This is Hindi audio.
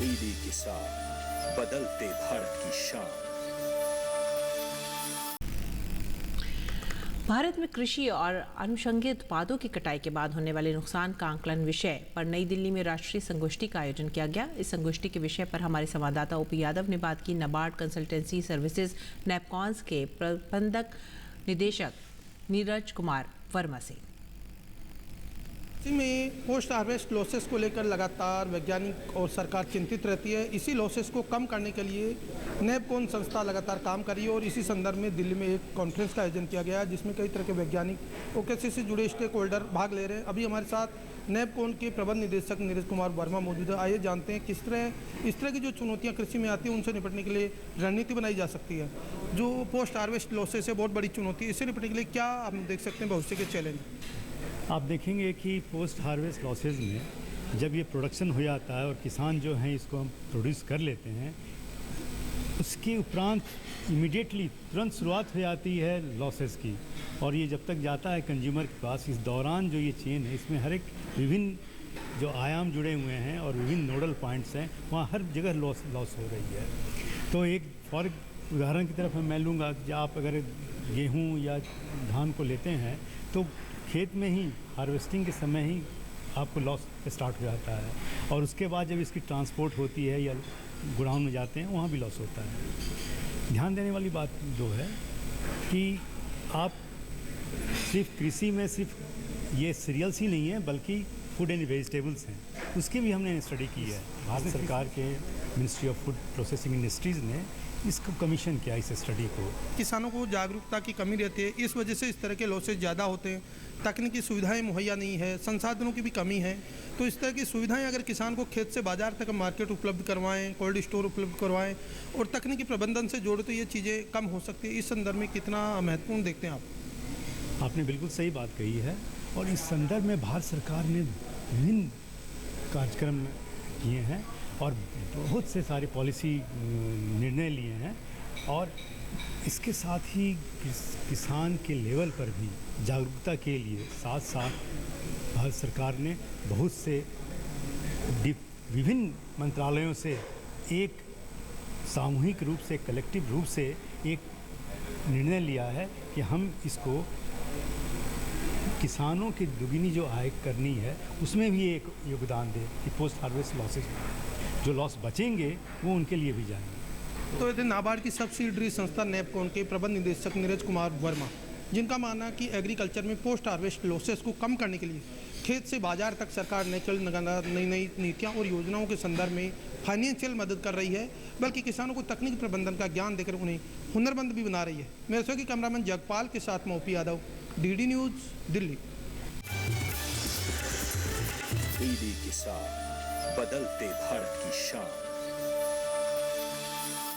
डीडी किसान, बदलते भारत की शान। भारत में कृषि और अनुषंगिक उत्पादों की कटाई के बाद होने वाले नुकसान का आंकलन विषय पर नई दिल्ली में राष्ट्रीय संगोष्ठी का आयोजन किया गया। इस संगोष्ठी के विषय पर हमारे संवाददाता ओपी यादव ने बात की नाबार्ड कंसल्टेंसी सर्विसेज नैपकॉन्स के प्रबंधक निदेशक नीरज कुमार वर्मा से। इसी में पोस्ट हार्वेस्ट लॉसेस को लेकर लगातार वैज्ञानिक और सरकार चिंतित रहती है। इसी लॉसेस को कम करने के लिए नैपकॉन संस्था लगातार काम कर रही है और इसी संदर्भ में दिल्ली में एक कॉन्फ्रेंस का आयोजन किया गया जिसमें कई तरह के वैज्ञानिक और कृषि से जुड़े स्टेक होल्डर भाग ले रहे हैं। अभी हमारे साथ नैपकॉन के प्रबंध निदेशक नीरज कुमार वर्मा मौजूद है। आइए जानते हैं किस तरह इस तरह की जो चुनौतियाँ कृषि में आती हैं उनसे निपटने के लिए रणनीति बनाई जा सकती है। जो पोस्ट हार्वेस्ट लॉसेस है बहुत बड़ी चुनौती है, इससे निपटने के लिए क्या हम देख सकते हैं भविष्य के चैलेंज? आप देखेंगे कि पोस्ट हार्वेस्ट लॉसेज में जब ये प्रोडक्शन हो जाता है और किसान जो हैं इसको हम प्रोड्यूस कर लेते हैं, उसके उपरांत इमीडिएटली तुरंत शुरुआत हो जाती है लॉसेस की और ये जब तक जाता है कंज्यूमर के पास, इस दौरान जो ये चेन है इसमें हर एक विभिन्न जो आयाम जुड़े हुए हैं और विभिन्न नोडल पॉइंट्स हैं, वहाँ हर जगह लॉस हो रही है। तो एक फॉर उदाहरण की तरफ मैं लूँगा कि आप अगर गेहूँ या धान को लेते हैं तो खेत में ही हार्वेस्टिंग के समय ही आपको लॉस स्टार्ट हो जाता है और उसके बाद जब इसकी ट्रांसपोर्ट होती है या गोडाउन में जाते हैं वहाँ भी लॉस होता है। ध्यान देने वाली बात जो है कि आप सिर्फ कृषि में सिर्फ ये सीरियल्स ही नहीं है बल्कि फूड एंड वेजिटेबल्स हैं, उसकी भी हमने स्टडी की है। भारत सरकार के ministry of food processing industries ने इसको कमीशन किया, इस स्टडी को। किसानों को जागरूकता की कमी रहती है, इस वजह से इस तरह के लॉसेज ज़्यादा होते हैं। तकनीकी सुविधाएं मुहैया नहीं है, संसाधनों की भी कमी है। तो इस तरह की सुविधाएं अगर किसान को खेत से बाजार तक मार्केट उपलब्ध करवाएं, कोल्ड स्टोर उपलब्ध करवाएं और तकनीकी प्रबंधन से जोड़े तो ये चीज़ें कम हो सकती है। इस संदर्भ में कितना महत्वपूर्ण देखते हैं आप? आपने बिल्कुल सही बात कही है और इस संदर्भ में भारत सरकार ने विभिन्न कार्यक्रम किए हैं और बहुत से सारे पॉलिसी निर्णय लिए हैं और इसके साथ ही किसान के लेवल पर भी जागरूकता के लिए साथ साथ भारत सरकार ने बहुत से विभिन्न मंत्रालयों से एक सामूहिक रूप से, कलेक्टिव रूप से एक निर्णय लिया है कि हम इसको किसानों की दुगनी जो आय करनी है उसमें भी एक योगदान दें कि पोस्ट हार्वेस्ट लॉसेज जो लॉस बचेंगे वो उनके लिए भी जाएंगे। तो ये नाबार्ड की सब्सिडरी संस्था नैपकॉन के प्रबंध निदेशक नीरज कुमार वर्मा, जिनका मानना कि एग्रीकल्चर में पोस्ट हार्वेस्ट लॉसेस को कम करने के लिए खेत से बाजार तक सरकार नई नई नीतियाँ और योजनाओं के संदर्भ में फाइनेंशियल मदद कर रही है, बल्कि किसानों को तकनीकी प्रबंधन का ज्ञान देकर उन्हें हुनरमंद भी बना रही है। मेरे सहयोगी कैमरामैन जगपाल के साथ मैं OP Yadav, DD news, Delhi. DD किसान, बदलते भारत की शान।